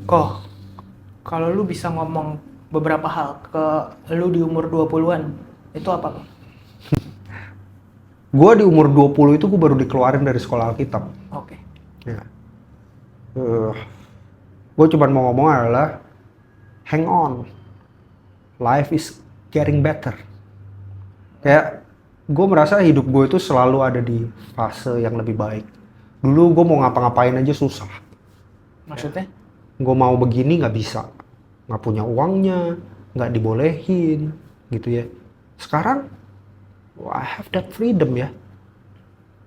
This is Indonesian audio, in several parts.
Kok, kalau lu bisa ngomong beberapa hal ke lu di umur 20-an, itu apa kok? Gue di umur 20 itu gue baru dikeluarin dari sekolah Alkitab. Oke. Ya. Gue cuma mau ngomong adalah, hang on, life is getting better. Kayak gue merasa hidup gue itu selalu ada di fase yang lebih baik. Dulu gue mau ngapa-ngapain aja susah. Maksudnya? Gue mau begini nggak bisa, nggak punya uangnya, nggak dibolehin, gitu ya. Sekarang, I have that freedom ya,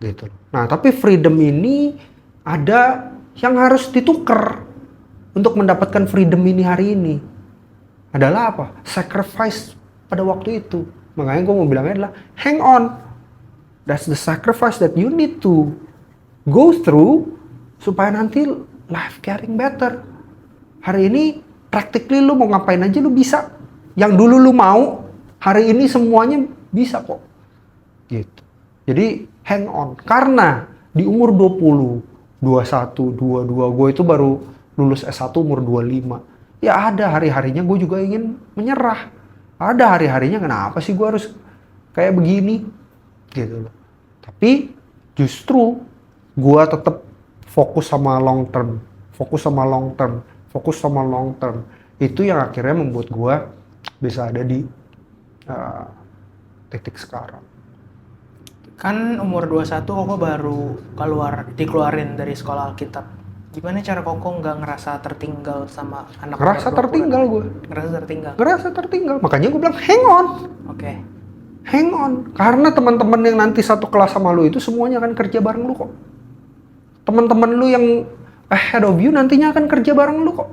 gitu. Nah, tapi freedom ini ada yang harus ditukar untuk mendapatkan freedom ini hari ini. Adalah apa? Sacrifice pada waktu itu. Makanya gue mau bilangnya adalah, hang on. That's the sacrifice that you need to go through supaya nanti life getting better. Hari ini practically lu mau ngapain aja lu bisa. Yang dulu lu mau, hari ini semuanya bisa kok. Gitu. Jadi hang on. Karena di umur 20, 21, 22, gue itu baru lulus S1 umur 25. Ya ada hari-harinya gue juga ingin menyerah. Ada hari-harinya kenapa sih gue harus kayak begini? Gitu loh. Tapi justru gue tetap fokus sama long term. Fokus sama long term. Fokus sama long term. Itu yang akhirnya membuat gue bisa ada di titik sekarang. Kan umur 21 Koko baru dikeluarin dari sekolah Alkitab. Gimana cara Koko nggak ngerasa tertinggal sama anak Ngerasa umur 20-an? tertinggal gue. Ngerasa tertinggal? Ngerasa tertinggal. Makanya gue bilang hang on. Oke. Hang on. Karena teman-teman yang nanti satu kelas sama lu itu semuanya akan kerja bareng lu kok. Teman-teman lu yang ahead of you nantinya akan kerja bareng lu kok.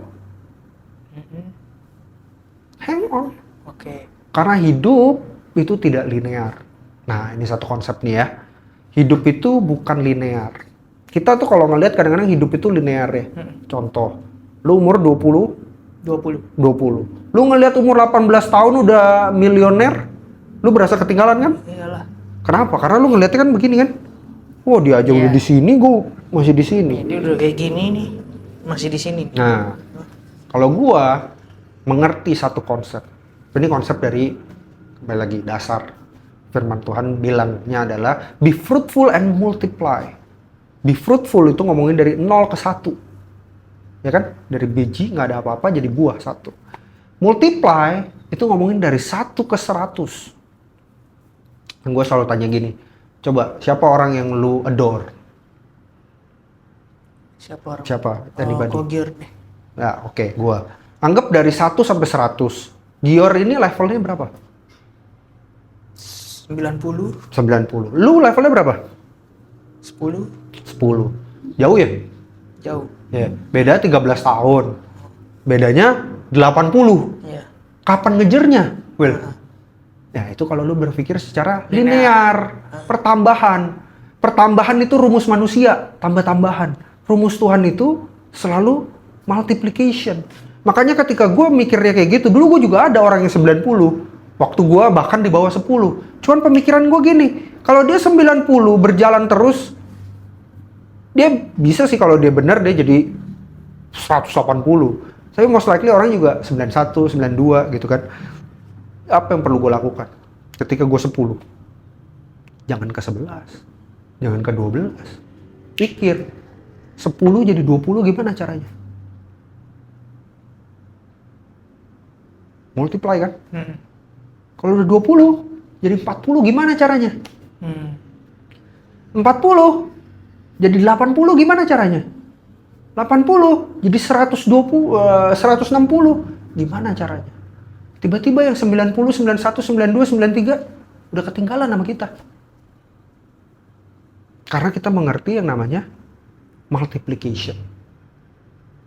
Hang on. Oke. Karena hidup itu tidak linear. Nah, ini satu konsep nih ya. Hidup itu bukan linear. Kita tuh kalau ngelihat kadang-kadang hidup itu linear ya. Contoh, lu umur 20, 20. Lu ngelihat umur 18 tahun udah milioner, lu berasa ketinggalan kan? Iyalah. Kenapa? Karena lu ngeliatnya kan begini kan. Oh, dia aja udah Iya. di sini, gua masih di sini. Dia udah kayak gini nih, masih di sini. Nah, kalau gua mengerti satu konsep. Ini konsep dari kembali lagi dasar firman Tuhan bilangnya adalah be fruitful and multiply. Be fruitful itu ngomongin dari 0 ke 1. Ya kan? Dari biji nggak ada apa-apa jadi buah 1. Multiply itu ngomongin dari 1 ke 100. Yang gue selalu tanya gini, coba siapa orang yang lu adore? Siapa orang? Siapa? Anybody? Kok Gior deh. Ya, oke, gua. Anggap dari 1 sampai 100. Gior ini levelnya berapa? 90, 90. Lu levelnya berapa? 10, 10. Jauh ya? jauh. Ya. Beda 13 tahun. Bedanya 80. Iya. Kapan ngejernya? Will? Ya, itu kalau lu berpikir secara linear. Pertambahan. Pertambahan itu rumus manusia. Tambah-tambahan. Rumus Tuhan itu selalu multiplication. Makanya ketika gue mikirnya kayak gitu, dulu gue juga ada orang yang 90. Waktu gue bahkan di bawah 10. Cuman pemikiran gue gini, kalau dia 90 berjalan terus, dia bisa sih kalau dia benar dia jadi 180. Tapi most likely orang juga 91, 92 gitu kan. Apa yang perlu gue lakukan ketika gue 10? Jangan ke 11. Jangan ke 12. Pikir, 10 jadi 20 gimana caranya? Multiply kan? Kalau udah 20 jadi 40 gimana caranya? 40 jadi 80 gimana caranya? 80 jadi 160 gimana caranya? Tiba-tiba yang 90, 91, 92, 93 udah ketinggalan sama kita. Karena kita mengerti yang namanya multiplication.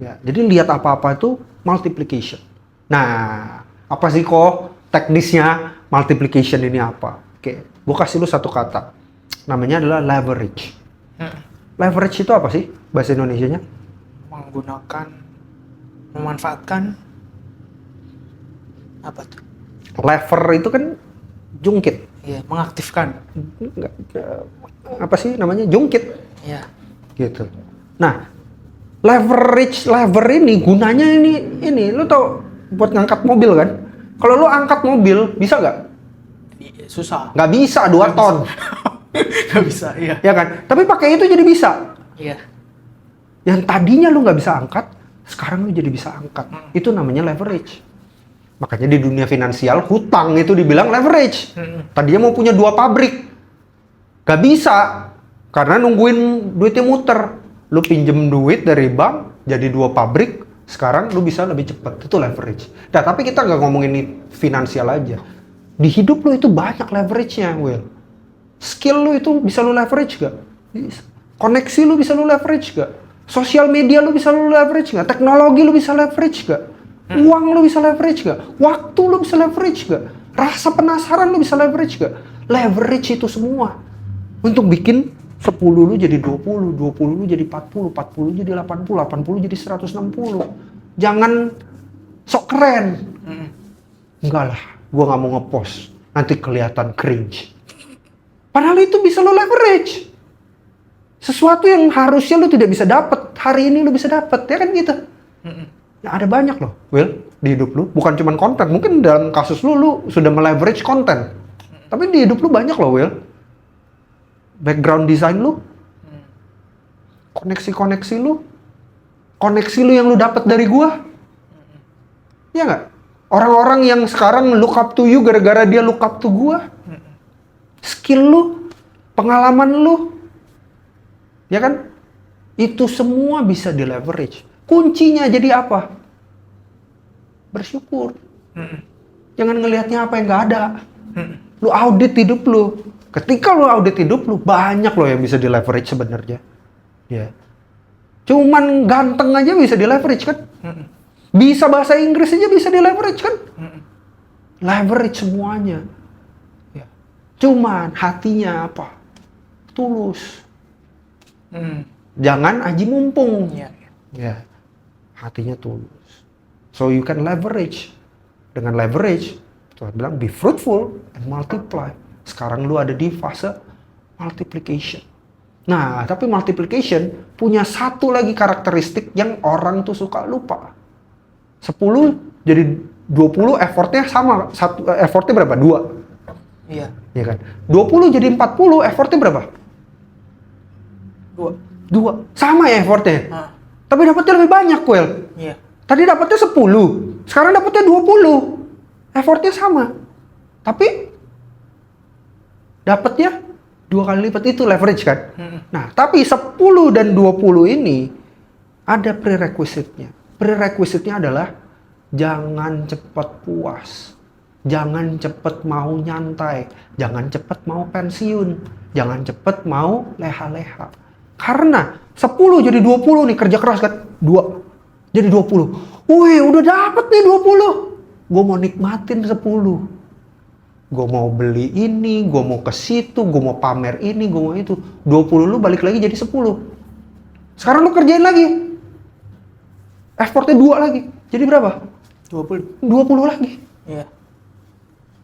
Ya, jadi lihat apa-apa itu multiplication. Nah, apa sih kok teknisnya multiplication ini apa? Oke, gue kasih lu satu kata. Namanya adalah leverage. Leverage itu apa sih bahasa Indonesianya? Memanfaatkan apa tuh? Lever itu kan jungkit. Iya, mengaktifkan. Apa sih namanya? Jungkit. Iya. Gitu. Nah, Lever ini gunanya ini lu tau buat ngangkat mobil kan? Kalau lu angkat mobil bisa nggak? Susah. Nggak bisa 2 ton. Nggak bisa, iya. Ya kan? Tapi pakai itu jadi bisa. Iya. Yang tadinya lu nggak bisa angkat, sekarang lu jadi bisa angkat. Itu namanya leverage. Makanya di dunia finansial, hutang itu dibilang leverage. Tadinya mau punya 2 pabrik. Gak bisa. Karena nungguin duitnya muter. Lu pinjem duit dari bank, jadi 2 pabrik. Sekarang lu bisa lebih cepat. Itu leverage. Nah, tapi kita nggak ngomongin ini finansial aja. Di hidup lu itu banyak leverage-nya, Will. Skill lu itu bisa lu leverage gak? Bisa. Koneksi lu bisa lu leverage gak? Sosial media lu bisa lu leverage gak? Teknologi lu bisa leverage gak? Uang lu bisa leverage gak? Waktu lu bisa leverage gak? Rasa penasaran lu bisa leverage gak? Leverage itu semua. Untuk bikin 10 lu jadi 20, 20 lu jadi 40, 40 lu jadi 80, 80 jadi 160. Jangan sok keren. Enggak lah, gua nggak mau ngepost. Nanti kelihatan cringe. Padahal itu bisa lo leverage. Sesuatu yang harusnya lo tidak bisa dapat, hari ini lo bisa dapat, ya kan gitu. Nah, ada banyak loh, Will, di hidup lo. Bukan cuma konten, mungkin dalam kasus lo sudah meleverage konten. Tapi di hidup lo banyak loh, Will. Background design lo, koneksi-koneksi lo, koneksi lo yang lo dapat dari gua. Ya nggak? Orang-orang yang sekarang look up to you gara-gara dia look up to gua. Skill lu, pengalaman lu, ya kan? Itu semua bisa di leverage. Kuncinya jadi apa? Bersyukur. Jangan ngelihatnya apa yang nggak ada. Lu audit hidup lu. Ketika lu audit hidup lu, banyak loh yang bisa di leverage sebenarnya. Ya. Cuman ganteng aja bisa di leverage kan? Bisa bahasa Inggris aja bisa di leverage kan? Leverage semuanya. Cuman hatinya apa? Tulus. Jangan aji mumpung. Ya. Hatinya tulus. So you can leverage. Dengan leverage, Tuhan bilang be fruitful and multiply. Sekarang lu ada di fase multiplication. Nah, tapi multiplication punya satu lagi karakteristik yang orang tuh suka lupa. 10 jadi 20 effortnya sama. Effortnya berapa? 2. Iya. Ya kan? 20 jadi 40, effortnya berapa? 2. Sama ya effortnya. Tapi dapatnya lebih banyak, Will. Iya. Tadi dapatnya 10, sekarang dapatnya 20. Effortnya sama. Tapi dapatnya 2 kali lipat, itu leverage kan? Nah, tapi 10 dan 20 ini ada prerequisite-nya. Prerequisite-nya adalah jangan cepat puas. Jangan cepet mau nyantai, jangan cepet mau pensiun, jangan cepet mau leha-leha. Karena 10 jadi 20 nih, kerja keras kan, 2 jadi 20. Wih, udah dapet nih 20. Gue mau nikmatin 10. Gue mau beli ini, gue mau ke situ, gue mau pamer ini, gue mau itu. 20 lu balik lagi jadi 10. Sekarang lu kerjain lagi. Effortnya 2 lagi. Jadi berapa? 20 lagi. Iya.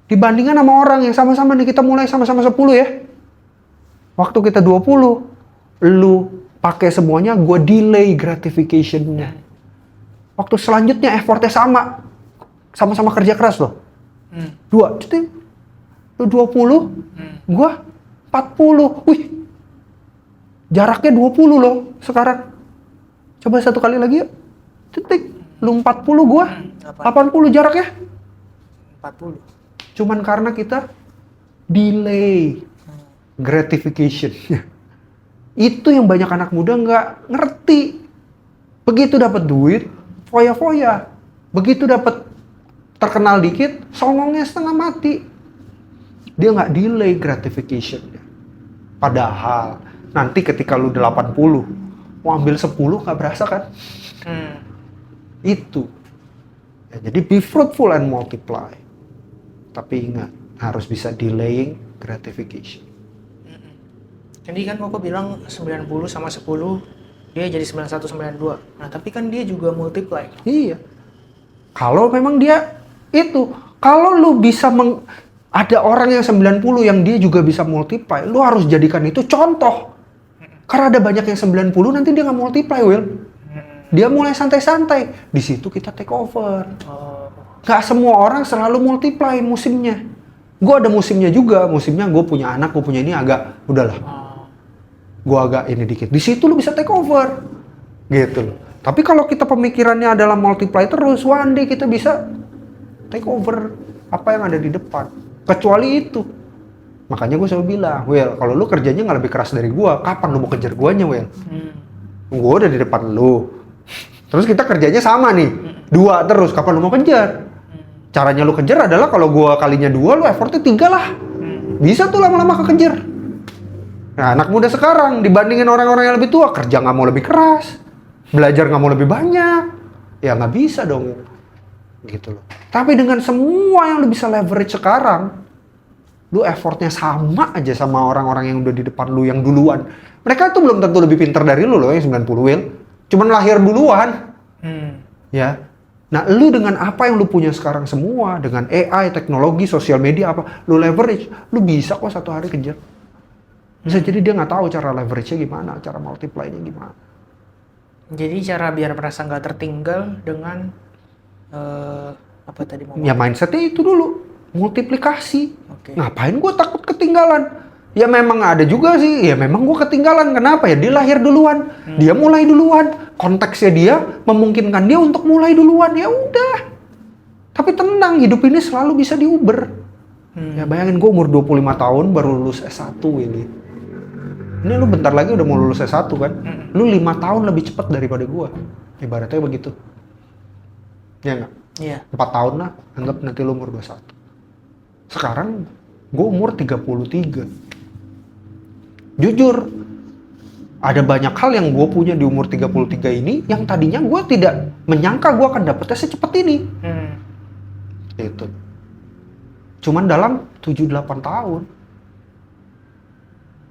Dibandingkan sama orang yang sama-sama nih, kita mulai sama-sama 10 ya. Waktu kita 20, lu pakai semuanya, gue delay gratification-nya. Waktu selanjutnya effortnya sama-sama kerja keras loh. 2, jadi lu 20, gue 40. Wih, jaraknya 20 loh sekarang. Coba satu kali lagi yuk. Titik, lu 40, gue 80 jaraknya. 40. Cuman karena kita delay gratification. Itu yang banyak anak muda nggak ngerti. Begitu dapat duit, foya-foya. Begitu dapat terkenal dikit, songongnya setengah mati. Dia nggak delay gratification. Padahal nanti ketika lu 80, mau ambil 10 nggak berasa kan? Itu. Ya, jadi be fruitful and multiply. Tapi ingat, harus bisa delaying gratification. Jadi kan Koko bilang 90 sama 10, dia jadi 91, 92. Nah, tapi kan dia juga multiply. Iya. Kalau memang dia itu, kalau lu bisa ada orang yang 90 yang dia juga bisa multiply, lu harus jadikan itu contoh. Karena ada banyak yang 90 nanti dia nggak multiply, Will. Dia mulai santai-santai. Di situ kita take over. Oh. Gak semua orang selalu multiply musimnya. Gue ada musimnya juga. Musimnya gue punya anak, gue punya ini agak udahlah. Gue agak ini dikit. Di situ lu bisa take over. Gitu loh. Tapi kalau kita pemikirannya adalah multiply terus, one day kita bisa take over apa yang ada di depan. Kecuali itu. Makanya gue selalu bilang, Will, kalau lu kerjanya nggak lebih keras dari gue, kapan lu mau kejar guanya, Will? Gue udah di depan lu. Terus kita kerjanya sama nih. 2 terus, kapan lu mau kejar? Caranya lu kejar adalah kalau gue kalinya 2, lu effortnya 3 lah. Bisa tuh lama-lama kekejar. Nah, anak muda sekarang dibandingin orang-orang yang lebih tua, kerja nggak mau lebih keras, belajar nggak mau lebih banyak, ya nggak bisa dong, gitu loh. Tapi dengan semua yang lu bisa leverage sekarang, lu effortnya sama aja sama orang-orang yang udah di depan lu yang duluan. Mereka tuh belum tentu lebih pintar dari lu loh yang 90 Will, cuman lahir duluan, ya. Nah, lu dengan apa yang lu punya sekarang semua, dengan AI, teknologi, sosial media apa, lu leverage, lu bisa kok satu hari kejar. Bisa jadi dia nggak tahu cara leverage-nya gimana, cara multiply-nya gimana. Jadi cara biar merasa nggak tertinggal dengan apa tadi mau? Ya mindset-nya itu dulu, multiplikasi. Oke. Ngapain gue takut ketinggalan? Ya memang ada juga sih, ya memang gue ketinggalan. Kenapa ya? Dia lahir duluan, dia mulai duluan. Konteksnya dia memungkinkan dia untuk mulai duluan, ya udah. Tapi tenang, hidup ini selalu bisa diuber. Ya bayangin gue umur 25 tahun baru lulus S1 ini. Ini lu bentar lagi udah mau lulus S1 kan? Lu 5 tahun lebih cepat daripada gue. Ibaratnya begitu. Ya nggak? Iya. 4 tahun lah, anggap nanti lu umur 21. Sekarang gue umur 33. Jujur, ada banyak hal yang gue punya di umur 33 ini yang tadinya gue tidak menyangka gue akan dapetnya secepat ini. Itu. Cuman dalam 7-8 tahun.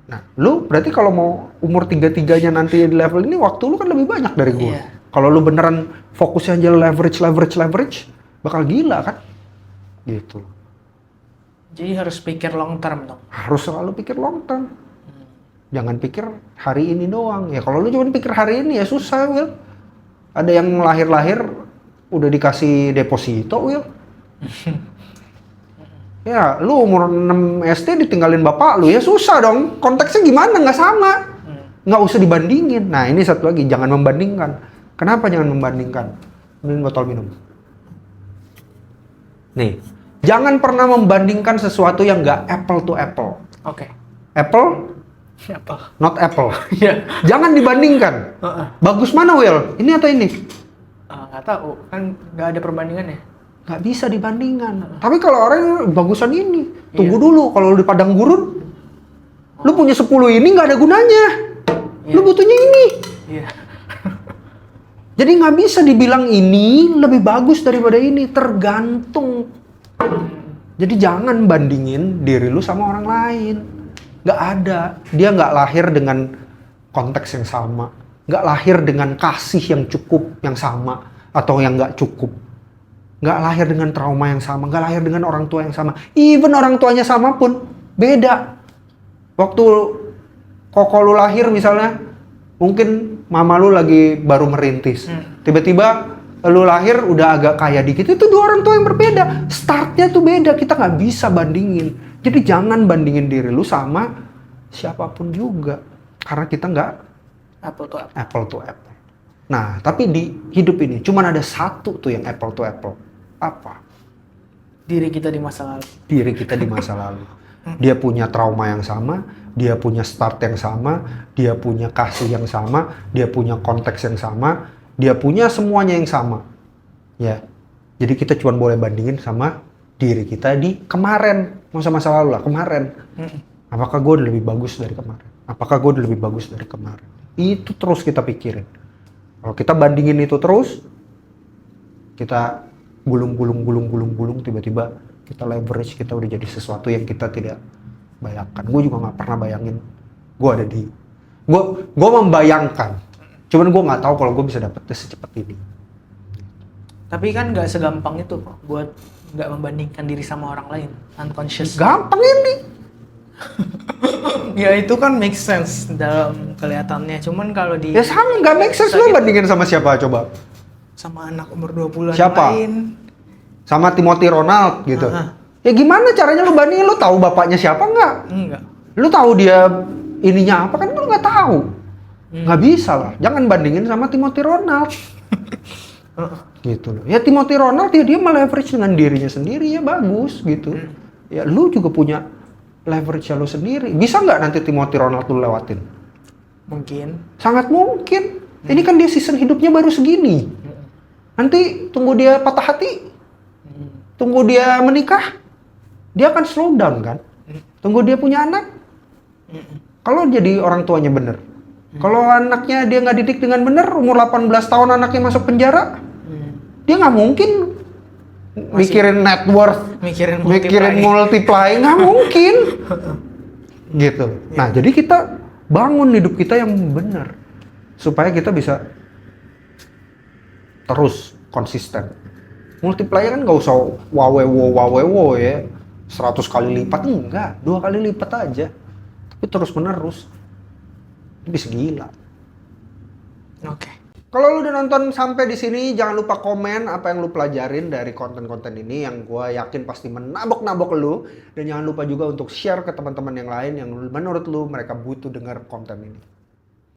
Nah, lu berarti kalau mau umur 33-nya nanti di level ini, waktu lu kan lebih banyak dari gue. Iya. Kalau lu beneran fokusnya aja leverage, bakal gila kan? Gitu. Jadi harus pikir long term dong. Harus selalu pikir long term. Jangan pikir hari ini doang. Ya kalau lu cuma pikir hari ini ya susah, Will. Ada yang lahir-lahir udah dikasih deposito, Will. Ya, lu umur 6 SD ditinggalin bapak lu, ya susah dong. Konteksnya gimana? Nggak sama. Nggak usah dibandingin. Nah, ini satu lagi, jangan membandingkan. Kenapa jangan membandingkan? Ambilin botol minum. Nih, jangan pernah membandingkan sesuatu yang nggak apple to apple. Oke. Apple, Apa? not apple. Iya. Jangan dibandingkan. Bagus mana, Will? Ini atau ini? Nggak tahu, kan nggak ada perbandingannya. Nggak bisa dibandingkan. Tapi kalau orang bagusan ini, tunggu dulu. Kalau lu di padang gurun, lu punya 10 ini nggak ada gunanya. Lu butuhnya ini. Iya. Jadi nggak bisa dibilang ini lebih bagus daripada ini. Tergantung. Jadi jangan bandingin diri lu sama orang lain. Nggak ada. Dia nggak lahir dengan konteks yang sama. Nggak lahir dengan kasih yang cukup, yang sama. Atau yang nggak cukup. Nggak lahir dengan trauma yang sama. Nggak lahir dengan orang tua yang sama. Even orang tuanya sama pun beda. Waktu koko lu lahir misalnya, mungkin mama lu lagi baru merintis. Tiba-tiba lu lahir udah agak kaya dikit. Itu 2 orang tua yang berbeda. Startnya tuh beda. Kita nggak bisa bandingin. Jadi jangan bandingin diri lu sama siapapun juga. Karena kita nggak Apple to apple. apple to apple. Nah, tapi di hidup ini cuman ada satu tuh yang apple to apple. Apa? Diri kita di masa lalu. Diri kita di masa lalu. Dia punya trauma yang sama, dia punya start yang sama, dia punya kasih yang sama, dia punya konteks yang sama, dia punya semuanya yang sama. Ya. Jadi kita cuma boleh bandingin sama diri kita di kemarin, masa-masa lalu lah, kemarin. Apakah gue udah lebih bagus dari kemarin? Apakah gue udah lebih bagus dari kemarin? Itu terus kita pikirin. Kalau kita bandingin itu terus, kita gulung, tiba-tiba kita leverage, kita udah jadi sesuatu yang kita tidak bayangkan. Gue juga nggak pernah bayangin gue ada di, gue membayangkan, cuman gue nggak tahu kalau gue bisa dapetnya secepat ini. Tapi kan nggak segampang itu kok buat nggak membandingkan diri sama orang lain, unconscious. Gampang ini. Ya itu kan make sense dalam kelihatannya. Cuman kalau di Ya sama, nggak make sense. Lu bandingin sama siapa coba? sama anak umur 20-an Siapa? lain. Sama Timothy Ronald gitu. Aha. Ya gimana caranya lu bandingin? Lu tahu bapaknya siapa nggak? Enggak. Lu tahu dia ininya apa kan lu nggak tahu. Nggak bisa lah. Jangan bandingin sama Timothy Ronald. Gitu loh. Ya Timothy Ronald ya dia meleverage dengan dirinya sendiri ya bagus gitu. Ya lu juga punya leverage lu sendiri. Bisa nggak nanti Timothy Ronald lu lewatin? Mungkin. Sangat mungkin. Ini kan dia season hidupnya baru segini. Nanti tunggu dia patah hati. Tunggu dia menikah. Dia akan slow down kan. Tunggu dia punya anak. Kalau jadi orang tuanya bener. Kalau anaknya dia nggak didik dengan bener, umur 18 tahun anaknya masuk penjara. Dia nggak mungkin mikirin net worth, mikirin multiply, nggak mungkin. Gitu. Nah, jadi kita bangun hidup kita yang benar supaya kita bisa terus konsisten. Multiply kan nggak usah wawewo ya, 100 kali lipat enggak, 2 kali lipat aja. Tapi terus menerus, itu bisa gila. Oke. Kalau lu udah nonton sampai di sini, jangan lupa komen apa yang lu pelajarin dari konten-konten ini yang gua yakin pasti menabok-nabok lu. Dan jangan lupa juga untuk share ke teman-teman yang lain yang menurut lu mereka butuh dengar konten ini.